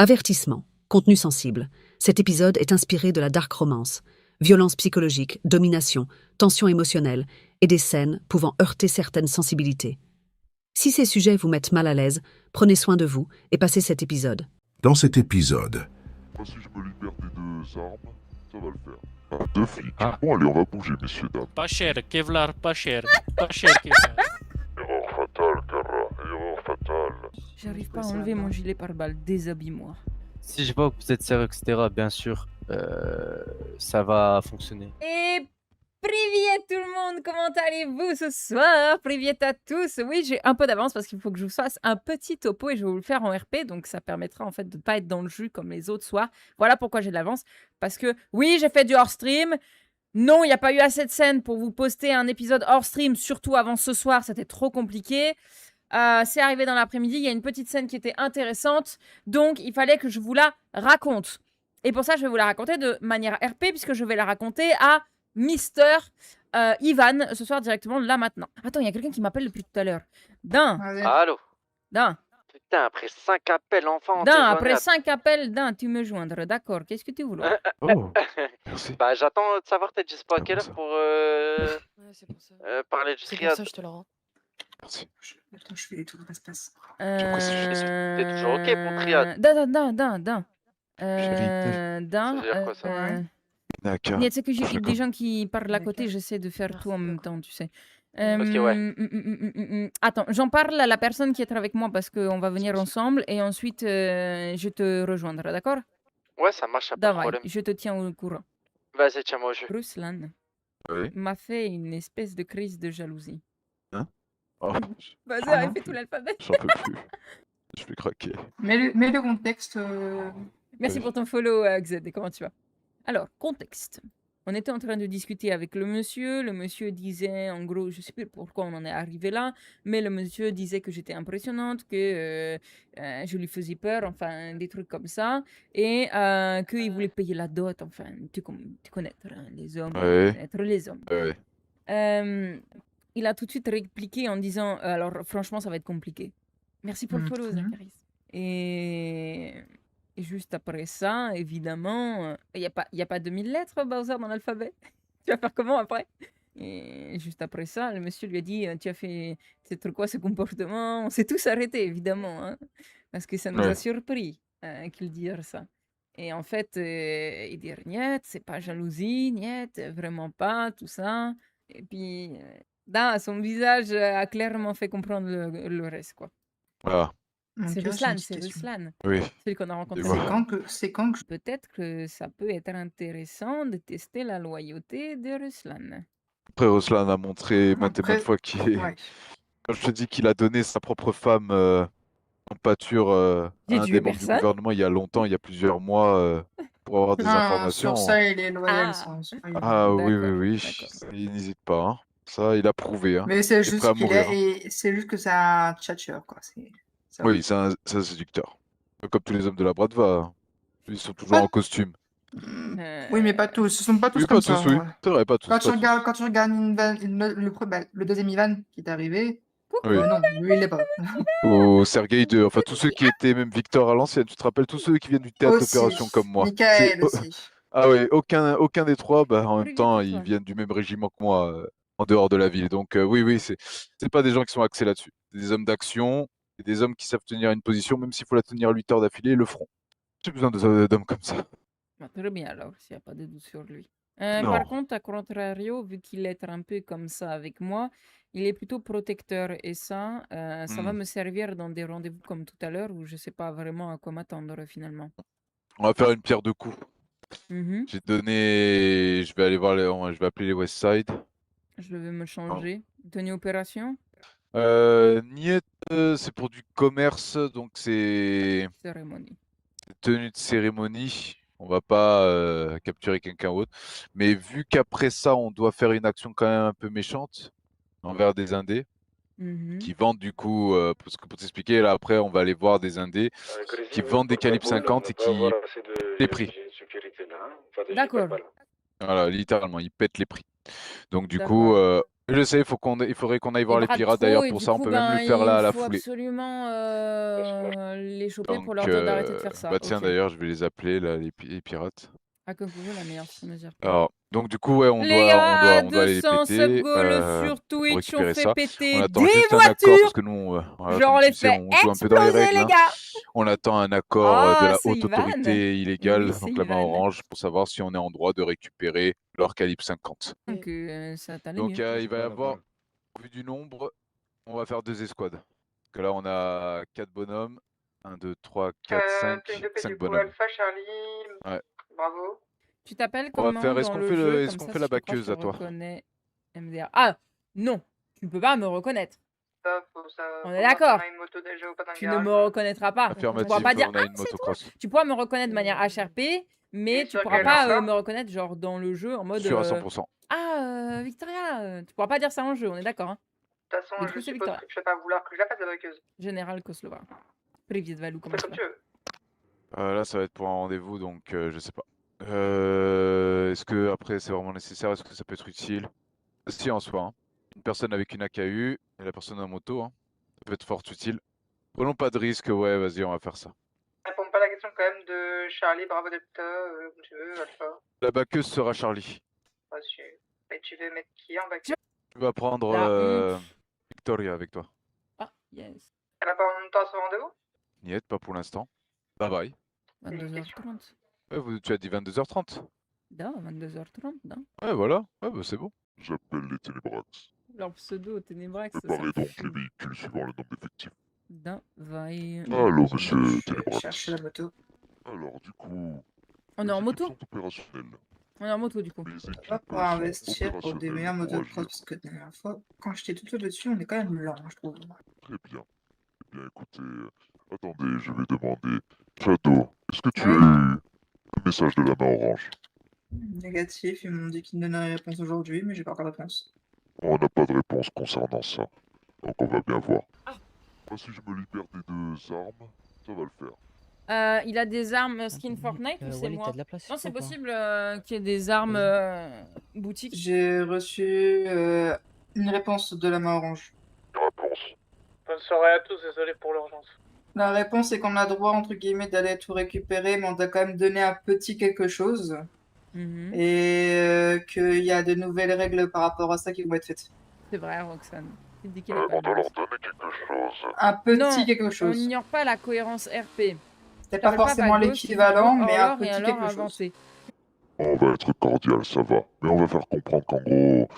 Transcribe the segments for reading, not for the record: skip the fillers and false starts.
Avertissement. Contenu sensible. Cet épisode est inspiré de la dark romance. Violence psychologique, domination, tension émotionnelle et des scènes pouvant heurter certaines sensibilités. Si ces sujets vous mettent mal à l'aise, prenez soin de vous et passez cet épisode. Dans cet épisode, Si je me libère des deux armes, ça va le faire. Deux flics. Bon, allez, on va bouger, messieurs, dames. Pas cher, Kevlar, pas cher. Pas cher, Kevlar. Erreur fatale, Kara. Erreur fatale. J'arrive pas à enlever mon gilet pare-balles, déshabille-moi. Si je vois que vous êtes sérieux, etc., bien sûr, ça va fonctionner. Et privet tout le monde, comment allez-vous ce soir? Privet à tous. Oui, j'ai un peu d'avance parce qu'il faut que je vous fasse un petit topo et je vais vous le faire en RP, donc ça permettra en fait de ne pas être dans le jus comme les autres soirs. Voilà pourquoi j'ai de l'avance, parce que oui, j'ai fait du hors-stream. Non, il n'y a pas eu assez de scènes pour vous poster un épisode hors-stream, surtout avant ce soir, c'était trop compliqué. C'est arrivé dans l'après-midi, il y a une petite scène qui était intéressante, donc il fallait que je vous la raconte. Et pour ça, je vais vous la raconter de manière RP, puisque je vais la raconter à Mister Ivan, ce soir directement, là maintenant. Attends, il y a quelqu'un qui m'appelle depuis tout à l'heure. Allô? D'un, Putain, après 5 appels, enfin, après 5 appels, tu me joindre, d'accord. Qu'est-ce que tu voulais? oh, merci. Bah, j'attends de savoir, t'es dispo à quelle heure pour Ouais, c'est pour ça. parler du C'est pour triade. ça, je te le rends. Merci. Attends, je fais les tours passe-passe. T'es toujours ok pour triade? D'un. Ça veut dire quoi, ça? D'accord. Tu sais que j'ai des gens qui parlent à côté, j'essaie de faire tout en même temps, tu sais. ouais. Attends, j'en parle à la personne qui est avec moi parce qu'on va venir ensemble et ensuite je te rejoindrai, d'accord? Ouais, ça marche, y'a pas de Davai, problème. je te tiens au courant. Vas-y, tiens-moi au jeu. Ruslan Oui. m'a fait une espèce de crise de jalousie. Oh, Vas-y, Ah non. fais tout l'alphabet. j'en peux plus. Je vais craquer. Mets le contexte. Merci Oui. pour ton follow, Xed. Et comment tu vas? Alors, contexte. On était en train de discuter avec le monsieur. Le monsieur disait, en gros, je sais plus pourquoi on en est arrivé là, mais le monsieur disait que j'étais impressionnante, que je lui faisais peur, enfin, des trucs comme ça, et qu'il voulait payer la dot, enfin, tu connais, hein, les hommes, Ouais. être les hommes. Ouais. Il a tout de suite répliqué en disant, alors, franchement, ça va être compliqué. Merci pour le follow, très bien. Zacharis. Et juste après ça, évidemment, il y a pas 2000 lettres, Bowser, dans l'alphabet. Tu vas faire comment après? Et juste après ça, le monsieur lui a dit, tu as fait, c'est quoi ce comportement? On s'est tous arrêtés, évidemment, hein, parce que ça nous a Ouais. surpris qu'il dise ça. Et en fait, il dit, niet, c'est pas jalousie, niet, vraiment pas, tout ça. Et puis, son visage a clairement fait comprendre le reste, quoi. Ah, C'est Ok, Ruslan, une c'est petite question. Ruslan. oui. Celui qu'on a rencontré. Et C'est voilà. quand que je... Peut-être que ça peut être intéressant de tester la loyauté de Ruslan. Après, Ruslan a montré maintes et Après, maintes fois qu'il est... ouais. Quand je te dis qu'il a donné sa propre femme en pâture à J'ai un tué des membres du personne. gouvernement il y a longtemps, il y a plusieurs mois, pour avoir des informations. Sur ça, il est loyal. Ah. ça, il est- Ah oui, D'accord, oui, d'accord. oui. Il n'hésite pas. Hein. Ça, il a prouvé. Hein. Mais c'est Il est juste prêt à qu'il mourir. Hein. est... c'est juste que c'est un tchatcheur, quoi. Ça va. Oui, c'est un séducteur. Comme tous les hommes de la Bratva. Ils sont toujours Ah. en costume. Oui, mais pas tous. Ce sont pas tous Oui, comme pas ça. tous, oui. Ouais. C'est vrai, pas tous. Quand pas tu tous. regardes le deuxième Ivan qui est arrivé, Oui. non, lui, il l'est pas. Ou Sergei 2, enfin tous ceux qui étaient même Victor à l'ancienne, tu te rappelles, tous ceux qui viennent du théâtre Aussi. d'opération comme moi. Michael C'est- aussi. Ah oui, aucun des trois, bah, en même Privé temps, pour ils toi. viennent du même régiment que moi, en dehors de la ville. Donc oui, c'est pas des gens qui sont axés là-dessus. C'est des hommes d'action, c'est des hommes qui savent tenir une position, même s'il faut la tenir 8 heures d'affilée, ils le feront. J'ai besoin d'hommes comme ça. Bah, très bien alors, s'il n'y a pas de doute sur lui. Non. Par contre, à contrario, vu qu'il est un peu comme ça avec moi, il est plutôt protecteur et ça va me servir dans des rendez-vous comme tout à l'heure où je sais pas vraiment à quoi m'attendre finalement. On va faire une pierre deux coups. Mhm. J'ai donné, je vais aller voir, je vais appeler les West Side. Je vais me changer. Tenue opération, Niet, c'est pour du commerce, donc c'est cérémonie. tenue de cérémonie. On va pas capturer quelqu'un autre. Mais vu qu'après ça, on doit faire une action quand même un peu méchante envers des Indés Mhm. qui vendent du coup, parce que pour t'expliquer, là après, on va aller voir des Indés qui vendent des calibres 50 et qui les prix. D'accord. Voilà, littéralement, ils pètent les prix. Donc du D'accord. coup, Je sais, il faudrait qu'on aille voir Les les bras de pirates trop, d'ailleurs et pour du ça, on coup, peut même lui faire là à la il faut foulée. absolument les choper pour Donc, leur dire d'arrêter de faire ça. bah tiens, Ok. d'ailleurs, je vais les appeler là, les pirates. Ah, comme vous, la meilleure sur mesure. Alors, donc du coup, ouais, on Les doit, gars, on doit aller les 200 péter sub-goals sur pour Twitch, on récupérer fait ça. On péter attend des juste un accord parce voitures. que nous, voilà, Genre, comme on tu les sais, fait on joue un peu dans les exploser, règles. les Hein. gars. On attend un accord de Ah, la c'est haute Ivan. autorité illégale, Oui, c'est donc la main Ivan. orange, pour savoir si on est en droit de récupérer leur calibre 50. Donc, ça t'allait Donc mieux. il va y avoir, au vu du nombre, on va faire 2 escouades. Parce que là, on a 4 bonhommes. 1, 2, 3, 4, 5, Tenue de paix, 5 du coup, bonhommes. Alpha, Charlie. Ouais. Bravo. Tu t'appelles On va comment faire, est-ce dans qu'on le fait, jeu, est-ce comme qu'on ça, fait si la je te crois, je baccheuse te à toi? reconnais. MDR. Ah, non, tu ne peux pas me reconnaître. Ça, On faut est voir si d'accord. on a une moto déjà ou pas dans le Tu ne garage. me reconnaîtras pas. Tu pourras Affirmatif, pas dire on a ah, une c'est toi. motocross. Tu pourras me reconnaître de manière HRP, mais Et tu sur pourras quel pas lanceur me reconnaître genre dans le jeu en mode Sûr à 100%. ah Victoria, tu pourras pas dire ça en jeu, on est d'accord hein. De toute façon, Mais du je coup, c'est suppose Victoria. que tu vas pas vouloir que je la fasse la vaqueuse. Général Koslova. Privet Valou, comment Fais tu comme vas? tu veux. Là, ça va être pour un rendez-vous, donc je sais pas. Est-ce que après c'est vraiment nécessaire? Est-ce que ça peut être utile? Si, en soi. Hein. Une personne avec une AKU et la personne en moto, hein. Ça peut être fort utile. Prenons pas de risque, ouais, vas-y, on va faire ça. Réponds pas à la question quand même de Charlie, Bravo Delta, comme tu veux, Alpha. La baccheuse sera Charlie. Et tu veux mettre qui en vaqueuse? Tu vas prendre La honte. Victoria avec toi. Ah yes. Elle a pas en même temps à ce rendez-vous? Niet, pas pour l'instant. Bye bye. 22h30. Ouais, tu as dit 22h30. Non, 22h30, non. Ouais, voilà. Ouais, bah c'est bon. J'appelle les Ténébrax. Leur pseudo Ténébrax. Préparez donc les véhicules suivant le nombre d'effectifs. Vaille. Allô, monsieur Je Ténébrax. cherche la moto. Alors, du coup, On est les en équipes moto? sont opérationnelles. On est en moto du coup. Les équipes Pas pour sont investir pour des opérationnelles meilleures motos de pour cross, agir. parce que la dernière fois, quand j'étais tout seul dessus, on est quand même lent, je trouve. Très bien. Eh bien, écoutez, attendez, je vais demander. Shadow, est-ce que tu as Ouais. eu un message de la main orange? Négatif, ils m'ont dit qu'ils me donneraient une réponse aujourd'hui, mais j'ai pas encore de réponse. On n'a pas de réponse concernant ça. Donc on va bien voir. Moi, si je me libère des 2 armes, ça va le faire. Il a des armes skin Fortnite ou c'est Wally, moi? t'as de la place Non, ici c'est ou pas possible qu'il y ait des armes boutiques. J'ai reçu une réponse de la main orange. Réponse. Bonne soirée à tous, désolé pour l'urgence. La réponse est qu'on a droit, entre guillemets, d'aller tout récupérer, mais on doit quand même donner un petit quelque chose. Mhm. Et qu'il y a de nouvelles règles par rapport à ça qui vont être faites. C'est vrai, Roxane. Il dit qu'il On a pas doit de leur donner quelque chose. Un petit Non, quelque On chose. n'ignore pas la cohérence RP. C'est pas T'appelles forcément Pagos, l'équivalent, tu fais mais un or et petit alors quelque chose. inventé. On va être cordial, ça va. Mais on va faire comprendre qu'en gros,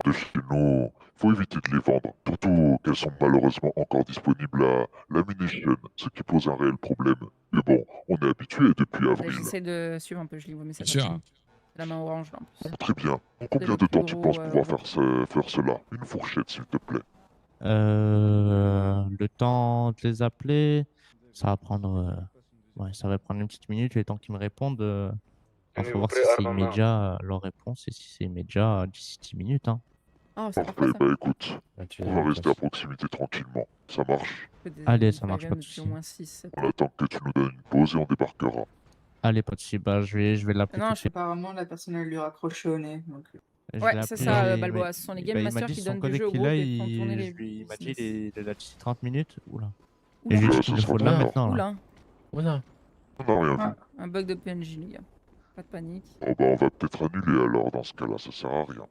de chez nous, faut éviter de les vendre. Surtout qu'elles sont malheureusement encore disponibles à la Munition, ce qui pose un réel problème. Mais bon, on est habitué depuis avril. J'essaie de suivre un peu, je lis vos messages. Bien sûr. C'est la main orange là en plus. Donc, très bien. En combien le de temps plus tu gros, penses pouvoir gros. faire cela? Une fourchette, s'il te plaît. Le temps de les appeler, ça va prendre, ouais, ça va prendre une petite minute, le temps qu'ils me répondent. Il faut voir si c'est immédiat leur réponse et si c'est immédiat d'ici 10 minutes. Hein. Oh, c'est Parfait, parfait ça. bah écoute, on va rester à proximité tranquillement. Ça marche. Allez, ça marche, pas de Au souci. moins 6, 7. On attend que tu nous donnes une pause et on débarquera. Allez, pas de souci. Bah, je vais l'appeler Non, tout de je suite. Apparemment, la personne, elle lui raccroche au nez. Donc... Je Ouais, l'ai c'est appelé, ça, et Balboa. Ce sont les Game il m'a Masters dit qui son donnent du collègue jeu au qu'il groupe a, et font tourner les il m'a dit business. il a d'ici 30 minutes. Oula. Oula. Et je lui ai Oula, dit qu'il ce le faut sera là bien. maintenant. Là. Oula, Oula. On n'a rien Ah. vu. un bug de PNJ, les gars. Pas de panique. Oh bah on va peut-être annuler alors dans ce cas-là, ça sert à rien.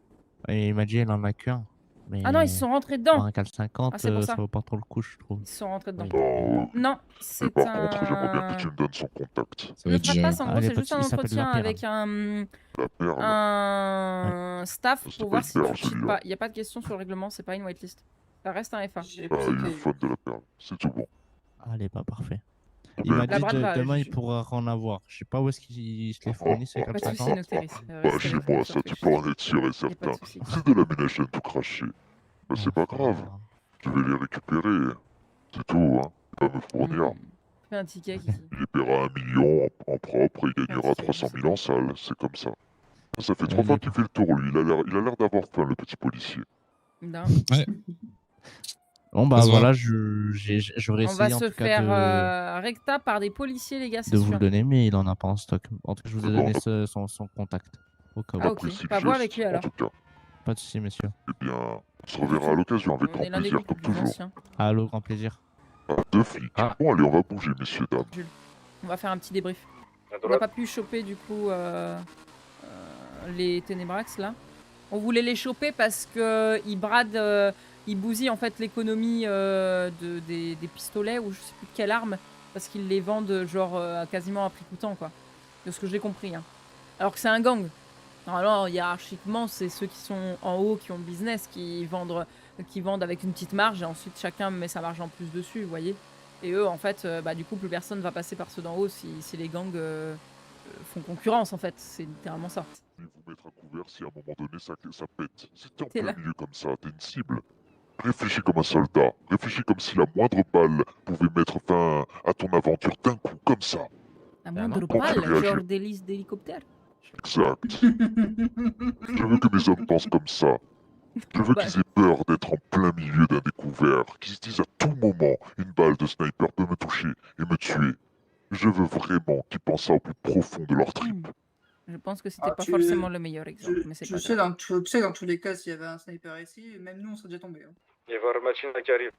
Et il m'a dit il en a qu'un. Mais Ah non, ils se sont rentrés pour dedans. un cal 50, Ah, c'est pour ça ça. vaut pas trop le coup, je trouve. Ils se sont rentrés dedans. Bon, Non, mais c'est par contre, j'aimerais bien un... que tu me donnes son contact. Ça va Le être géant. fracasse, en gros, Allez, c'est pas de juste un soucis, il s'appelle entretien la perle. avec La perle. un staff C'est pour pas voir une si perle, tu cheats celui-là. pas. Il n'y a pas de question sur le règlement, c'est pas une whitelist. Ça reste un FA. J'ai Ah, plus il est de fan de la perle, c'est tout bon. Allez, pas parfait. Eh Il ben, m'a La dit brave, demain il je- pourra en avoir. Je sais pas où est-ce qu'il se les fournit, ces cal Pas de soucis, 50. Nocteris. Bah chez moi, ça tu peux en être sûr et Y a pas certain. de soucis. C'est de la ménagène tout craché. Bah c'est pas grave, je vais les récupérer. C'est tout, hein. Il va me fournir. Fais un ticket, Kiki. Il paiera 1 million en propre et il gagnera ticket, 300 000 en salle, c'est comme ça. Ça fait 3 Ouais, fois qu'il fait le tour, lui. Il a l'air d'avoir faim, le petit policier. Non. Bon bah Ça se voit. voilà, j'aurais On va essayé en se tout cas faire recta par des policiers, les gars, c'est de vous sûr. le donner, mais il en a pas en stock. En tout cas, je vous ai Bon, donné son contact. Au cas où. Ah, ok. J'apprécie le Bah, vois geste, avec lui, en alors. tout cas. Pas de soucis, monsieur. Eh bien, on se reverra à l'occasion avec On grand est l'un des plaisir, groupes comme les plus toujours. anciens. Allô, grand plaisir. Ah, 2 flics. Ah. Bon, allez, on va bouger, messieurs, dames. On va faire un petit débrief. À On n'a droite. pas pu choper du coup les Ténébrax là. On voulait les choper parce que ils bradent, ils bousillent en fait l'économie des pistolets ou je sais plus de quelle arme parce qu'ils les vendent genre quasiment à prix coûtant quoi. De ce que j'ai compris. Hein. Alors que c'est un gang. Alors hiérarchiquement c'est ceux qui sont en haut qui ont le business qui vendent avec une petite marge et ensuite chacun met sa marge en plus dessus, vous voyez. Et eux en fait du coup plus personne va passer par ceux d'en haut si les gangs font concurrence en fait, c'est littéralement ça. Et vous mettre à couvert si à un moment donné ça pète. Si t'es en T'es plein là. milieu comme ça, t'es une cible. Réfléchis comme un soldat. Réfléchis comme si la moindre balle pouvait mettre fin à ton aventure d'un coup, comme ça. La Vraiment moindre Comment tu balle, réagis? genre d'hélice d'hélicoptère. Exact. Je veux que mes hommes pensent comme ça. Je veux Bah. qu'ils aient peur d'être en plein milieu d'un découvert, qu'ils se disent à tout moment une balle de sniper peut me toucher et me tuer. Je veux vraiment qu'ils pensent ça au plus profond de leur tripes. Je pense que c'était Ah, pas tu- forcément le meilleur exemple, mais c'est Tu pas sais, grave. tu sais, dans tous les cas, s'il y avait un sniper ici, même nous, on serait déjà tombés. Hein. Il va y avoir une machine qui arrive.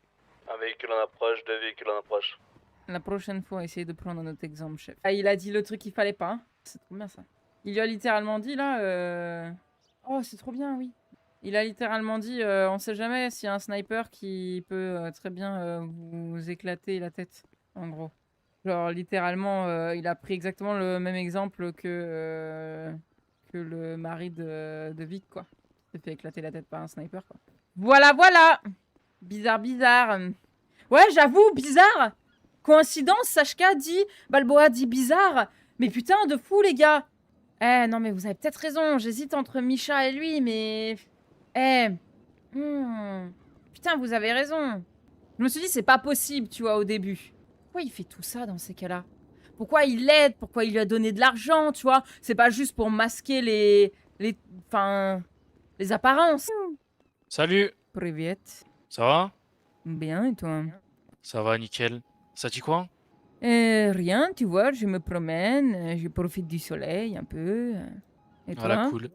Un véhicule en approche, 2 véhicules en approche. La prochaine fois, essayez de prendre notre exemple, chef. Ah, il a dit le truc qu'il fallait pas. Hein. C'est trop bien ça. Il lui a littéralement dit là. Oh, c'est trop bien, oui. Il a littéralement dit on sait jamais s'il y a un sniper qui peut très bien vous éclater la tête, en gros. Genre, littéralement, il a pris exactement le même exemple que le mari de Vic, quoi. Il s'est fait éclater la tête par un sniper, quoi. Voilà, voilà. Bizarre, bizarre. Ouais, j'avoue, bizarre. Coïncidence, Sashka dit, Balboa dit bizarre. Mais putain, de fou, les gars. Eh, non, mais vous avez peut-être raison. J'hésite entre Misha et lui, mais... Eh. Putain, vous avez raison. Je me suis dit, c'est pas possible, tu vois, au début. Pourquoi il fait tout ça dans ces cas-là? Pourquoi il l'aide? Pourquoi il lui a donné de l'argent, tu vois? C'est pas juste pour masquer les apparences. Salut, Привет. ça va? Bien, et toi? Ça va, nickel. Ça dit quoi? Rien, tu vois, je me promène, je profite du soleil un peu. Et toi? Voilà, cool.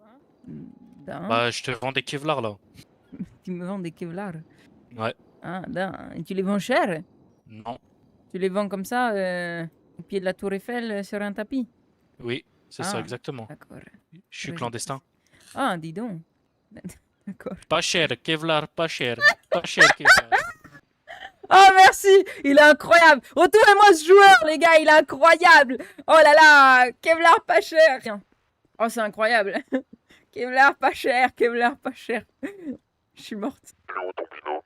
Ben, Bah, je te vends des Kevlar là. tu me vends des Kevlar. Ouais. Ah, ben, et tu les vends cher? Non. Tu les vends comme ça, au pied de la tour Eiffel, sur un tapis? Oui, c'est ça, Ah. exactement. D'accord. Je suis Vas-y. clandestin. Ah, dis donc. D'accord. Pas cher, Kevlar, pas cher. Pas cher, Kevlar. Oh, merci! Il est incroyable! Retournez-moi ce joueur, les gars, il est incroyable! Oh là là! Kevlar pas cher! Tiens. Oh, c'est incroyable! Kevlar pas cher, Kevlar pas cher. Je suis morte. Il est où ton binôme?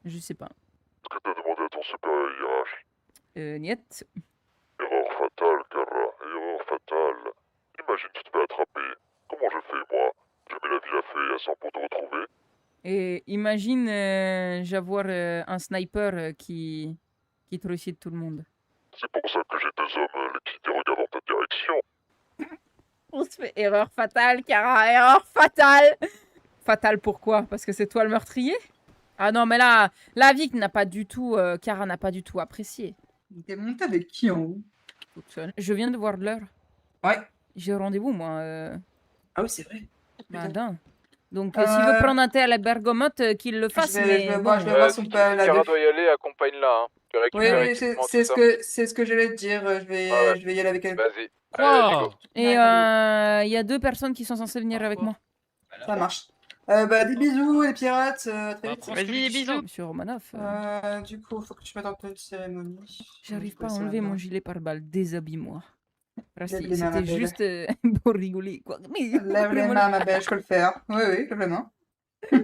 Je sais pas. Est-ce que t'as demandé à ton supérieur hiérarchique? Niet. Erreur fatale, Kara. Erreur fatale. Imagine tu te fais attraper. Comment je fais, moi? Je mets la ville à feu et à sang pour te retrouver? Et imagine j'avoir un sniper qui trucide tout le monde. C'est pour ça que j'ai 2 hommes qui regardent dans ta direction. On se fait erreur fatale, Kara, erreur fatale! Fatale pourquoi? Parce que c'est toi le meurtrier? Ah non, mais là, la Vic n'a pas du tout, Kara n'a pas du tout apprécié. T'es monté avec qui en haut? Toute seule. Je viens de voir l'heure. Ouais. J'ai rendez-vous, moi. Ah oui, c'est vrai. Madame. Donc, s'il veut prendre un thé à la bergamote, qu'il le fasse, Je vais mais... voir son Si père là. Kara doit y aller, accompagne-la. Hein. Tu Oui, récupères oui, l'équipement, c'est tout ce que j'allais te dire. Je vais y aller avec elle. Vas-y. Quoi? Allez, let's go. Et il y a 2 personnes qui sont censées venir avec moi. Ça marche. Des bisous, les pirates. Très vite. Vas-y, les bisous. Monsieur Romanoff, Du coup, faut que tu mettes en tenue de cérémonie. j'arrive Je pas à fais ça enlever mon là-bas. gilet pare-balles. Déshabille-moi. Lève Merci, les mains, ma c'était belle. juste pour rigoler, quoi. Mais Lève les mains, ma belle, je peux le faire. Oui, oui, lève les mains. Tu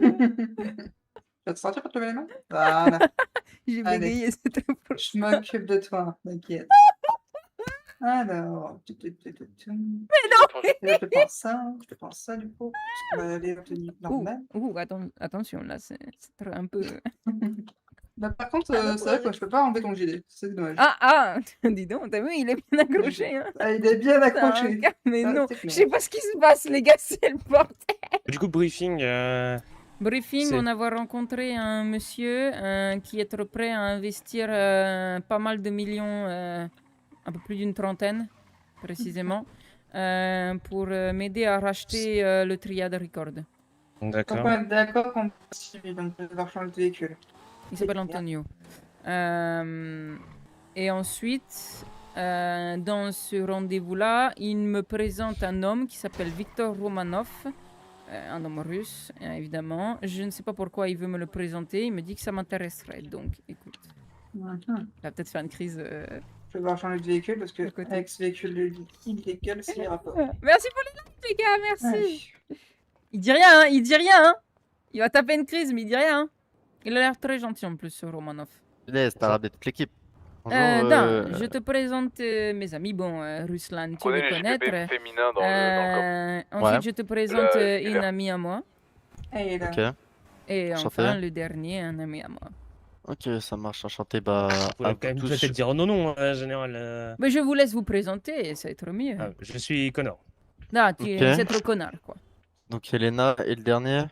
vas te sentir pour te lever les mains? Voilà. J'ai Allez. bégayé, c'était pour... Je m'occupe de toi, t'inquiète. Alors. Mais non! Je te prends ça du coup. On va aller en tenue normale. Attention, là, c'est un peu... Par contre, c'est vrai que je peux pas enlever ton gilet. C'est dommage. Dis donc, t'as vu, il est bien accroché, hein. Ah, il est bien accroché. Putain, mais Ah, non, c'est clair. je sais pas ce qui se passe, les gars, c'est le bordel. Du coup, briefing. Briefing, C'est- on a voir un monsieur qui est trop prêt à investir pas mal de millions, un peu plus d'une trentaine, précisément, pour m'aider à racheter le Triad Record. Donc D'accord. on est d'accord qu'on peut suivre, donc je vais devoir changer de véhicule. Il s'appelle Antonio. Et ensuite, dans ce rendez-vous-là, il me présente un homme qui s'appelle Viktor Romanov, un homme russe, évidemment. Je ne sais pas pourquoi il veut me le présenter. Il me dit que ça m'intéresserait. Donc, écoute, Mhm. il va peut-être faire une crise. Je vais devoir changer de véhicule parce que avec ce véhicule illégal, c'est rapport. Merci pour les likes, les gars, merci. Il dit rien, hein, il dit rien. Hein. Il va taper une crise, mais il dit rien. Hein. Il a l'air très gentil en plus, ce Romanov. Laisse, t'as rappelé toute l'équipe. Non, je te présente mes amis. Bon, Ruslan, tu Prenez le les connaître. JPP féminins dans le Ensuite, Ouais. je te présente une l'hiver. amie à moi. Et là, Ok. Et Enchanté. enfin, le dernier, un ami à moi. Ok, ça marche, enchanté. Bah, Vous à pouvez vous quand même tous. peut-être dire non, général. Mais je vous laisse vous présenter, ça va être mieux. Ah, je suis Connor. Non, tu Ok. c'est trop connard, quoi. Donc Elena et le dernier.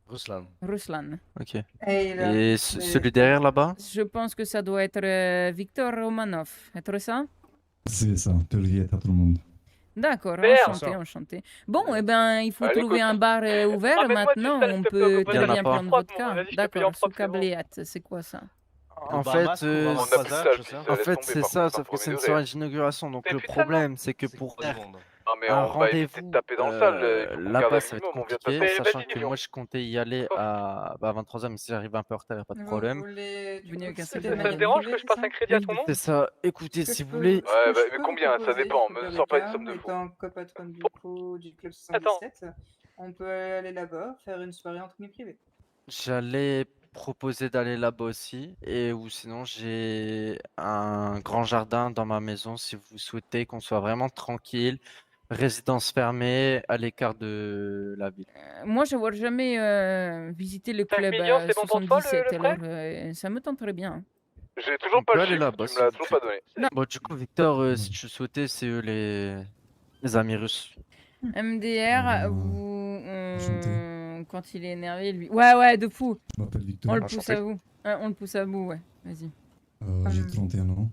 Ruslan. Ruslan. Ok. et là. Et celui derrière là-bas? Je pense que ça doit être Victor Romanov. Être ça? C'est ça, Telviet à tout le monde. D'accord, Super. enchanté, enchanté. Bon, eh ben, il faut Allez, trouver un bar ouvert. Ramène-moi du Maintenant, sel, on s'il te plaît, peut on peut pas très y en a bien pas. prendre Propre, votre cas. vas-y, je te paye en D'accord, propre, sous c'est bon. cabléate, c'est quoi ça? En fait, On a plus ça, c'est ça, sauf que c'est une soirée d'inauguration. Donc Mais le putain, problème, c'est que pour faire Non, mais un on va éviter rendez-vous de taper dans le sale. Il faut qu'on garde là-bas, un ça va être minimum, on vient compliqué, taper. sachant vas-y, que Lyon. moi je comptais y aller à 23h, mais si j'arrive un peu en retard, y a pas de problème. Venu avec un Ça sac de Ça te Miami. dérange que je passe un crédit à ton nom? C'est ça. Écoutez, Ce que si je vous peux- voulez. ce que Ouais, je bah, peux mais vous combien? Ça proposer, dépend, Super me sors pas une Ricard, somme de fou. étant copatron du coup du club Attends. 77, on peut aller là-bas, faire une soirée entre nous privée. J'allais proposer d'aller là-bas aussi, et ou sinon j'ai un grand jardin dans ma maison si vous souhaitez qu'on soit vraiment tranquille, résidence fermée, à l'écart de la ville. Moi, je vois jamais visiter le 5 club millions, c'est bon pour toi, le 77, prêt? alors ça me tenterait bien. Hein. J'ai On toujours pas peut le aller chiffre, là-bas tu si me l'as vous toujours pas donné. Bon, du coup, Victor, si tu souhaitais, c'est eux les amis russes. MDR, enchanté. quand il est énervé, lui. Ouais, de fou. Je m'appelle Victor. On le pousse à bout. On le pousse à bout, ouais. Vas-y. J'ai 31 ans.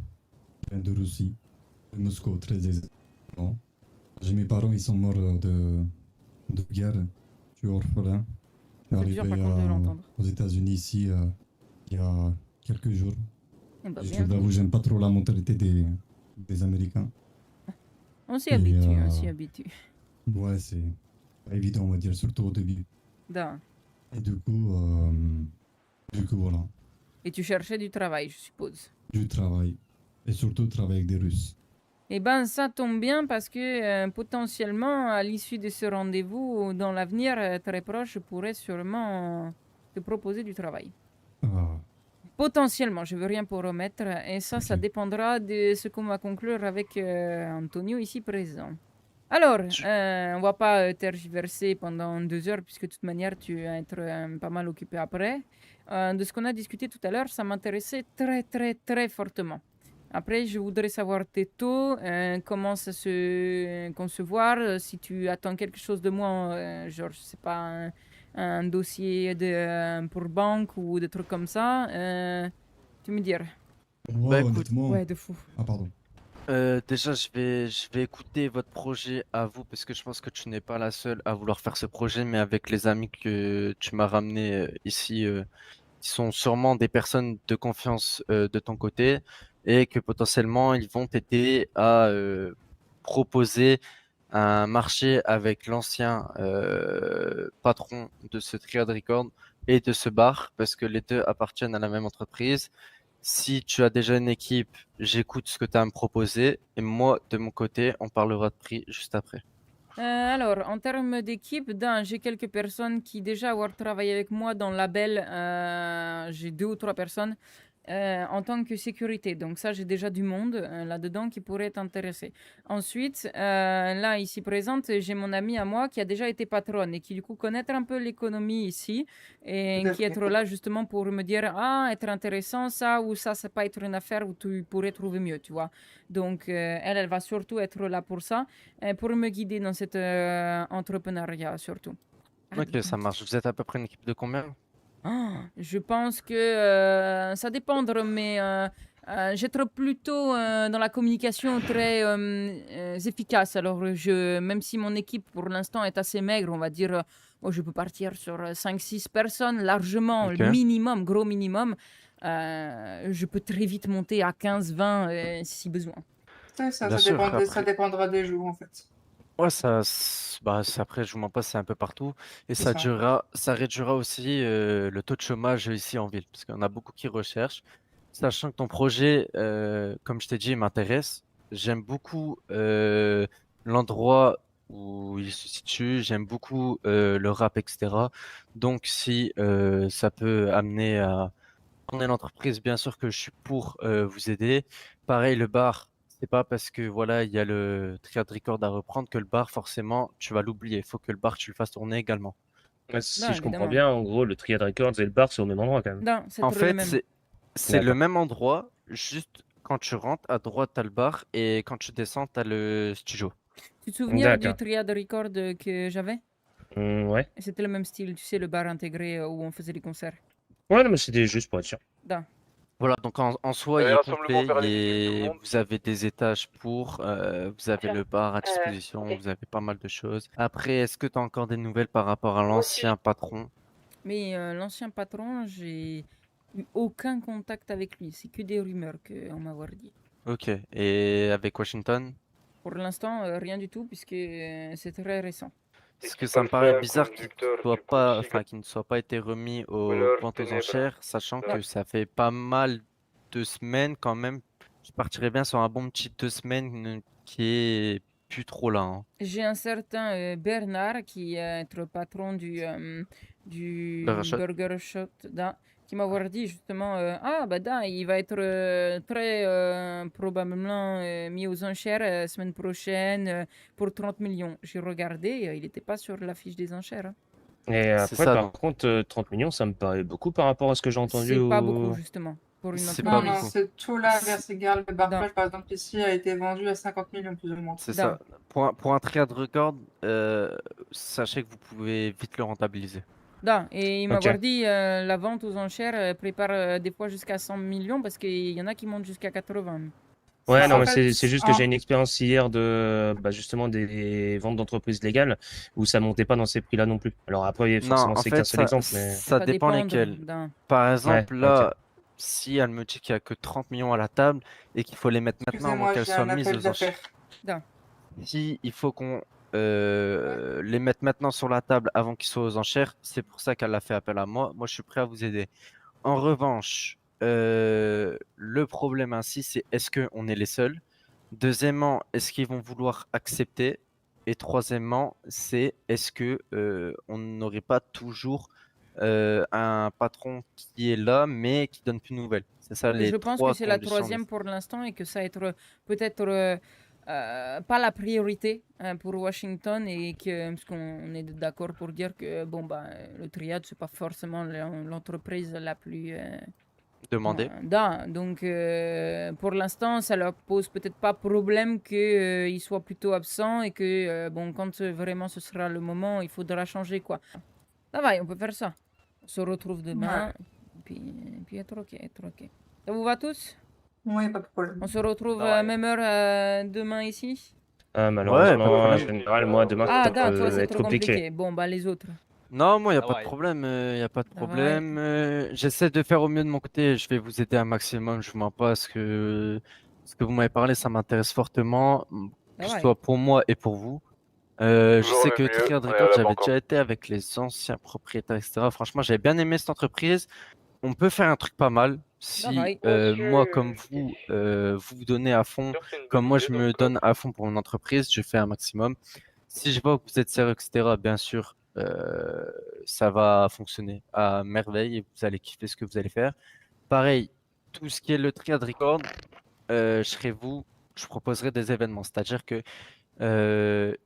Je viens de Russie, de Moscou, très exactement. J'ai mes parents, ils sont morts de guerre. Je suis orphelin. Je suis C'est dur, arrivé par contre, de l'entendre. aux États-Unis ici il y a quelques jours. Eh ben, Je bien. vous avoue, j'aime pas trop la mentalité des Américains. On s'y Et, habitue, on s'y habitue. Ouais, c'est pas évident, on va dire, surtout au début. Da. Et du coup, voilà, Et tu cherchais du travail, je suppose. du travail. Et surtout, travailler avec des Russes. Eh ben, ça tombe bien parce que potentiellement, à l'issue de ce rendez-vous, dans l'avenir très proche, je pourrais sûrement te proposer du travail. Ah, Potentiellement, je veux rien promettre. Et ça, ça Ok. dépendra de ce qu'on va conclure avec Antonio ici présent. Alors, on va pas tergiverser pendant 2 heures, puisque de toute manière, tu vas être pas mal occupé après. De ce qu'on a discuté tout à l'heure, ça m'intéressait très, très, très fortement. Après, je voudrais savoir tes taux, comment ça se concevoir, si tu attends quelque chose de moi, genre, je sais pas, un dossier pour banque ou des trucs comme ça, tu me diras. ouais, Bah, écoute, honnêtement. Ouais, de fou. Ah, pardon. Déjà, je vais écouter votre projet à vous parce que je pense que tu n'es pas la seule à vouloir faire ce projet, mais avec les amis que tu m'as ramenés ici, qui sont sûrement des personnes de confiance de ton côté et que potentiellement ils vont t'aider à proposer un marché avec l'ancien patron de ce Triad Record et de ce bar parce que les deux appartiennent à la même entreprise. Si tu as déjà une équipe, j'écoute ce que tu as à me proposer et moi, de mon côté, on parlera de prix juste après. Alors, en termes d'équipe, j'ai quelques personnes qui déjà ont travaillé avec moi dans le label. J'ai 2 ou 3 personnes en tant que sécurité. Donc ça, j'ai déjà du monde là-dedans qui pourrait t'intéresser. Ensuite, là, ici présente, j'ai mon ami à moi qui a déjà été patronne et qui du coup connaît un peu l'économie ici et qui est là justement pour me dire être intéressant ça ou ça peut être une affaire où tu pourrais trouver mieux, tu vois. Donc elle va surtout être là pour ça, pour me guider dans cet entrepreneuriat surtout. Ok, ça marche. Vous êtes à peu près une équipe de combien? Je pense que ça dépendra, mais J'être plutôt dans la communication très efficace. Alors, même si mon équipe pour l'instant est assez maigre, on va dire, je peux partir sur 5-6 personnes largement, Ok. le minimum, gros minimum. Je peux très vite monter à 15-20 si besoin. Ça, Bien sûr, ça après. dépendra des jours, en fait. Ouais, après, je vous mens pas, c'est un peu partout. Et C'est ça. ça réduira aussi le taux de chômage ici en ville, parce qu'il y en a beaucoup qui recherchent. Sachant que ton projet, comme je t'ai dit, m'intéresse. J'aime beaucoup l'endroit où il se situe, j'aime beaucoup le rap, etc. Donc, si ça peut amener à tourner l'entreprise, bien sûr que je suis pour vous aider. Pareil, le bar, c'est pas parce que voilà, il y a le Triad Record à reprendre que le bar, forcément, tu vas l'oublier. Il faut que le bar, tu le fasses tourner également. Si Non, je comprends évidemment. bien, en gros, le Triad Records et le bar, c'est au même endroit quand même. Non, c'est En toujours le fait, même. c'est le D'accord. même endroit, juste quand tu rentres, à droite, t'as le bar et quand tu descends, t'as le studio. Tu te souviens du D'accord. Triad Record que j'avais? Ouais. C'était le même style, tu sais, le bar intégré où on faisait des concerts. Ouais, non, mais c'était juste pour être sûr. Non. Voilà, donc en soi, il est rassemblement complet, vers l'hémicycle, tout le monde. vous avez des étages vous avez le bar à disposition, ok. vous avez pas mal de choses. Après, est-ce que tu as encore des nouvelles par rapport à l'ancien patron? Mais l'ancien patron, j'ai eu aucun contact avec lui. C'est que des rumeurs qu'on m'a dit. Ok, et avec Washington? Pour l'instant, rien du tout, puisque c'est très récent. Parce que ça me paraît bizarre qu'il ne soit pas été remis aux ventes aux enchères, sachant que ça fait pas mal de semaines quand même. Je partirais bien sur un bon petit 2 semaines qui est plus trop là, hein. J'ai un certain Bernard qui est le patron du Burger Shot. Burger Shot, qui m'a dit justement il va être très probablement mis aux enchères semaine prochaine pour 30 millions. J'ai regardé, il n'était pas sur l'affiche des enchères, hein. Et C'est après, ça, par donc. contre, 30 millions, ça me paraît beaucoup par rapport à ce que j'ai entendu C'est pas au... beaucoup justement pour une C'est Non, pas entreprise. non, beaucoup. c'est tout là, C'est- vers Seagal. Le bar Non. plage, par exemple, ici, a été vendu à 50 millions, plus ou moins. C'est Non. ça. Pour un Triad Record, sachez que vous pouvez vite le rentabiliser. Non, et il m'a Ok. dit la vente aux enchères prépare des fois jusqu'à 100 millions parce qu'il y en a qui montent jusqu'à 80. Ouais, Bah, non, en mais fait, c'est juste que j'ai une expérience hier de justement des ventes d'entreprises légales où ça montait pas dans ces prix-là non plus. Alors après, Non, forcément, en c'est qu'un fait, seul exemple, mais... ça dépend lesquels. Par exemple, Ouais, là, si elle me dit qu'il y a que 30 millions à la table et qu'il faut les mettre maintenant avant excusez-moi, qu'elles j'ai soient un mises appel aux enchères. d'affaires. Si il faut qu'on les mette maintenant sur la table avant qu'ils soient aux enchères, c'est pour ça qu'elle a fait appel à moi. Moi, je suis prêt à vous aider. En revanche, le problème ainsi, c'est est-ce qu'on est les seuls? Deuxièmement, est-ce qu'ils vont vouloir accepter? Et troisièmement, c'est est-ce que on n'aurait pas toujours un patron qui est là, mais qui donne plus de nouvelles? C'est ça les Je pense que trois c'est la conditions. troisième pour l'instant et que ça va être peut-être pas la priorité pour Washington et que parce qu'on est d'accord pour dire que le Triad c'est pas forcément l'entreprise la plus Demandez. donc pour l'instant ça leur pose peut-être pas problème que ils soient plutôt absents et que quand vraiment ce sera le moment il faudra changer quoi. Ça va, on peut faire ça. On se retrouve demain puis être ok. Ça vous va tous? Oui, pas de problème. On se retrouve même heure demain ici? Malheureusement, en général, moi, demain, ça Toi, peut c'est être trop compliqué. compliqué. Bon, les autres. Non, moi, il n'y a pas de problème. Y a pas de problème. J'essaie de faire au mieux de mon côté. Je vais vous aider un maximum. Je ne mens pas. Ce que vous m'avez parlé, ça m'intéresse fortement, que ce soit pour moi et pour vous. Je sais que Triad Records, j'avais déjà été avec les anciens propriétaires, etc. Franchement, j'avais bien aimé cette entreprise. On peut faire un truc pas mal si moi, comme vous, vous donnez à fond, comme moi, je me donne à fond pour mon entreprise, je fais un maximum. Si je vois que vous êtes sérieux, etc., bien sûr, ça va fonctionner à merveille et vous allez kiffer ce que vous allez faire. Pareil, tout ce qui est le Triad Record, je proposerai des événements. C'est-à-dire que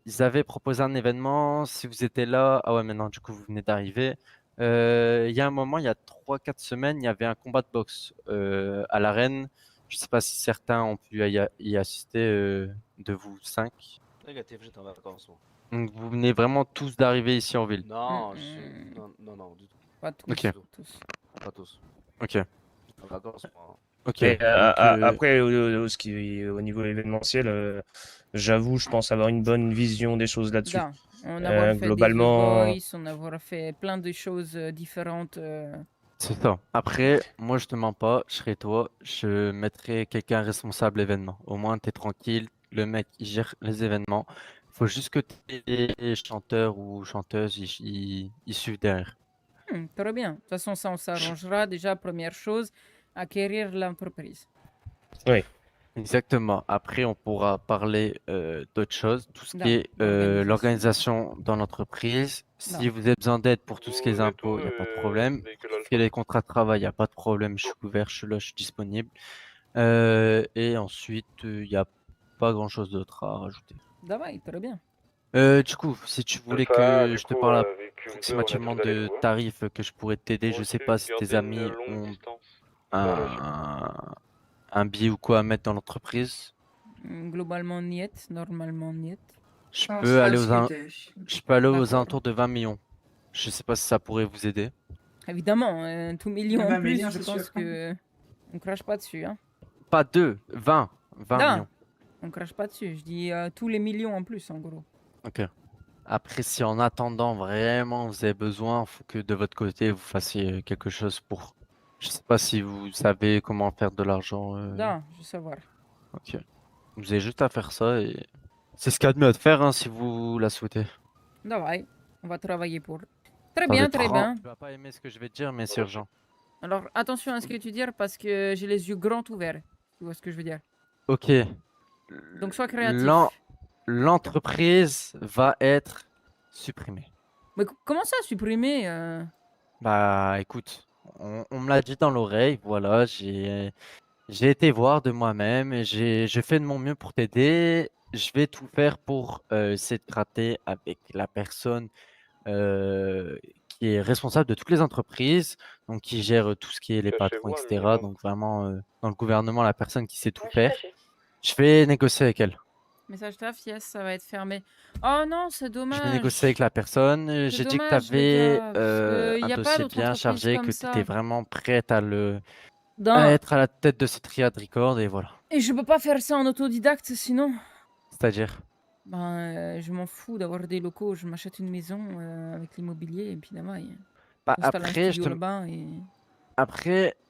ils avaient proposé un événement. Si vous étiez là, ah ouais, maintenant, du coup, vous venez d'arriver. Il y a un moment, il y a 3-4 semaines, il y avait un combat de boxe à l'arène. Je sais pas si certains ont pu y assister de vous 5. Négatif, j'étais en vacances. Moi. Donc vous venez vraiment tous d'arriver ici en ville. Non, non, du tout. Pas tous. Ok. Tous. Pas tous. Ok. En vacances, moi. Ok. Mais Donc, après, au niveau événementiel, j'avoue, je pense avoir une bonne vision des choses là-dessus. Da, on avoir fait des The Globalement, Voice, on avoir fait plein de choses différentes. c'est ça. Après, moi, je te mens pas, je serais toi, je mettrais quelqu'un responsable événement. Au moins, t'es tranquille, le mec, il gère les événements. Faut juste que tes chanteurs ou chanteuses, ils suivent derrière. Très bien. De toute façon, ça, on s'arrangera. Déjà, première chose, acquérir l'entreprise. oui. Exactement. Après, on pourra parler d'autres choses, tout ce qui Da, est l'organisation. l'organisation dans l'entreprise. Da. Si vous avez besoin d'aide pour tout ce qui est impôts, il n'y a pas de problème. Pour tout ce qui est les contrats de travail, il n'y a pas de problème. Je suis ouvert, je suis là, je suis disponible. Et ensuite, il n'y a pas grand-chose d'autre à rajouter. Давай, très bien. Du coup, si tu voulais que je te parle approximativement de tarifs que je pourrais t'aider, je sais pas si tes amis ont un billet ou quoi à mettre dans l'entreprise. Globalement, niet. Normalement, niet. Je On peux sera aller discuté. je peux aller aux D'accord. alentours de 20 millions. Je sais pas si ça pourrait vous aider. Évidemment, tout million en 20 plus, millions, je c'est pense sûr. que on crache pas dessus. Hein. Pas 2, 20. 20 Da, millions. on crache pas dessus. Je dis tous les millions en plus, en gros. Ok. Après, si en attendant vraiment vous avez besoin, faut que de votre côté vous fassiez quelque chose pour. Je sais pas si vous savez comment faire de l'argent. Da, je veux savoir. Ok. Vous avez juste à faire ça et c'est ce qu'il y a de mieux à faire hein, si vous la souhaitez. Давай, on va travailler pour. Très Ça va bien, être très bien. Tu vas pas aimer ce que je vais te dire, mais c'est urgent. Alors, attention à ce que tu dis parce que j'ai les yeux grands ouverts. Tu vois ce que je veux dire? Ok. Donc, sois créatif. L'entreprise va être supprimée. Mais comment ça, supprimer Bah écoute, on me l'a dit dans l'oreille, voilà, j'ai été voir de moi-même et j'ai fait de mon mieux pour t'aider. Je vais tout faire pour essayer de gratter avec la personne qui est responsable de toutes les entreprises, donc qui gère tout ce qui est les patrons, etc. Donc vraiment dans le gouvernement, la personne qui sait tout faire. Je vais négocier avec elle. Message taf, yes, ça va être fermé. Oh non, c'est Je vais dommage. négocier avec la personne. C'est J'ai dit que tu dommage, les avais gars, parce que un y a pas dossier d'autre bien entreprise chargé, comme que tu étais ça. vraiment prête à Non. être à la tête de cette triade record et voilà. Et je peux pas faire ça en autodidacte sinon. C'est-à-dire? Ben, je m'en fous d'avoir des locaux. Je m'achète une maison avec l'immobilier et puis là-bas, Bah, j'installe un après, studio là-bas et.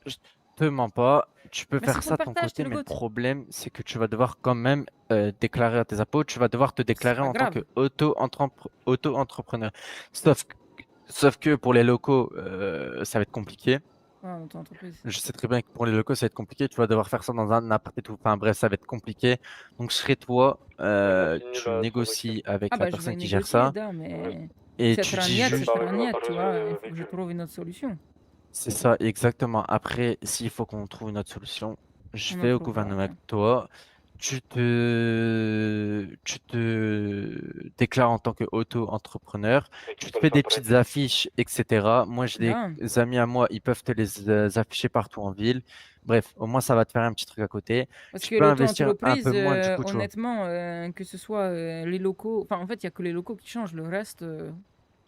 je te mens pas, tu peux Mais faire c'est ça ton de ton partage, côté, tu le mais le goûtes. problème, c'est que tu vas devoir quand même déclarer à tes impôts, tu vas devoir te déclarer pas en tant grave. que auto-entrepreneur. Sauf que pour les locaux, ça va être compliqué. Ouais, en auto-entreprise. Je sais très bien que pour les locaux, ça va être compliqué. Tu vas devoir faire ça dans un appart et tout. Enfin bref, ça va être compliqué. Donc, je serai toi, tu négocies avec Ah la bah je vais personne qui gère négocier, ça da, mais et c'est tu un dis niet, juste. c'est un niet, tu vois. Il faut que je trouve une autre solution. C'est ça, exactement. Après, s'il faut qu'on trouve une autre solution, je On en vais au trouvera, gouvernement ok. avec toi. Tu te déclares en tant qu'auto-entrepreneur. Tu te fais des petites affiches, etc. Moi, j'ai Da. des amis à moi, ils peuvent te les afficher partout en ville. Bref, au moins, ça va te faire un petit truc à côté. Parce Tu que peux investir un l'auto-entreprise, peu moins du coup, tu vois. honnêtement, que ce soit les locaux, enfin en fait, il y a que les locaux qui changent, le reste.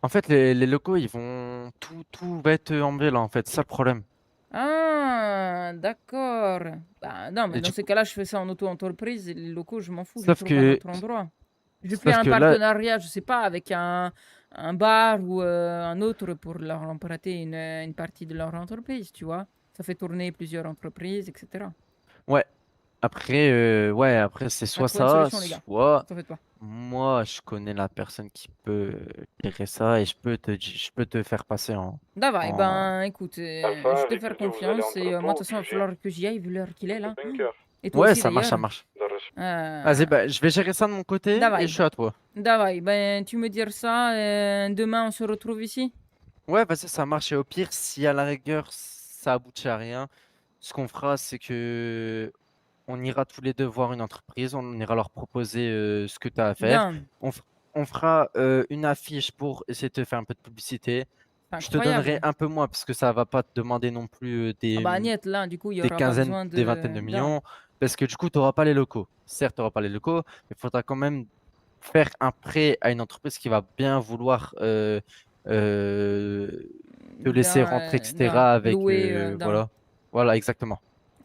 En fait, les locaux, ils vont tout va être en ville, en fait. C'est ça le problème. Ah, d'accord. Bah non, mais Et dans du ces cas-là, je fais ça en auto-entreprise et les locaux, je m'en fous, je Sauf trouve un que, autre endroit. Je fais sauf un que là, partenariat, je sais pas, avec un bar ou un autre pour leur emprunter une partie de leur entreprise, tu vois. Ça fait tourner plusieurs entreprises, etc. ouais. Après, après c'est On va soit trouver une ça, solution, les gars. soit T'en fais pas. moi, je connais la personne qui peut gérer ça et je peux te faire passer Davai, en... ben écoute, je vais te faire confiance et moi de toute façon il va falloir que j'y aille vu l'heure qu'il est là. Et toi Ouais, aussi ça marche, ça d'ailleurs. marche. Vas-y, bah, je vais gérer ça de mon côté et Davai, je suis à toi. davai, ben tu me dis ça, demain on se retrouve ici. Ouais, vas-y, ça marche. Et au pire, si à la rigueur, ça aboutit à rien, ce qu'on fera, c'est que on ira tous les deux voir une entreprise, on ira leur proposer ce que tu as à faire. Bien, On fera une affiche pour essayer de te faire un peu de publicité. c'est Je te donnerai incroyable. un peu moins parce que ça va pas te demander non plus Ah bah Agnès, là du coup il y des aura pas quinzaines, besoin des vingtaines de millions parce que du coup, tu n'auras pas les locaux. Certes, tu n'auras pas les locaux, mais il faudra quand même faire un prêt à une entreprise qui va bien vouloir te laisser rentrer, etc. avec louer, voilà. Voilà, exactement.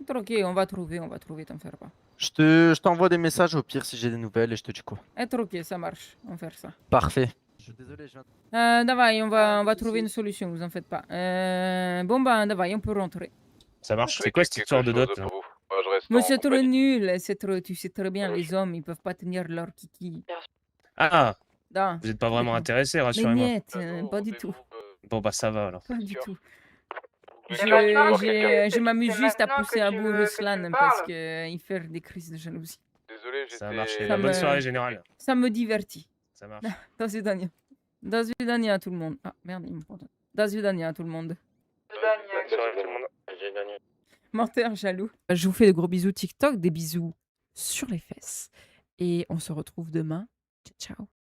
Tranquille, on va trouver, t'en fais pas. Je t'envoie des messages au pire si j'ai des nouvelles et je te dis quoi. Ok, ça marche, on va faire ça. Parfait. Je suis désolé, je viens. Давай, on va trouver une solution, vous en faites pas. Bon bah, давай, on peut rentrer. Ça marche. C'est quoi cette histoire de dot là? Mais c'est trop nul, tu sais très bien, les hommes, ils peuvent pas tenir leur kiki. Ah, Non. vous n'êtes pas vraiment intéressé, Mais rassurez-moi. niet, pas du tout. Bon bah ça va alors. Pas du tout. Je m'amuse juste à pousser à bout Ruslan parce qu'il fait des crises de jalousie. Désolé, Ça j'étais... marche. Ça Bonne me- soirée générale. Ça me divertit. Ça marche. До свидания. До свидания, tout le monde. Ah merde, il me prend. До свидания, tout le monde. Menteur jaloux. Je vous fais de gros bisous TikTok, des bisous sur les fesses. Et on se retrouve demain. Ciao, ciao.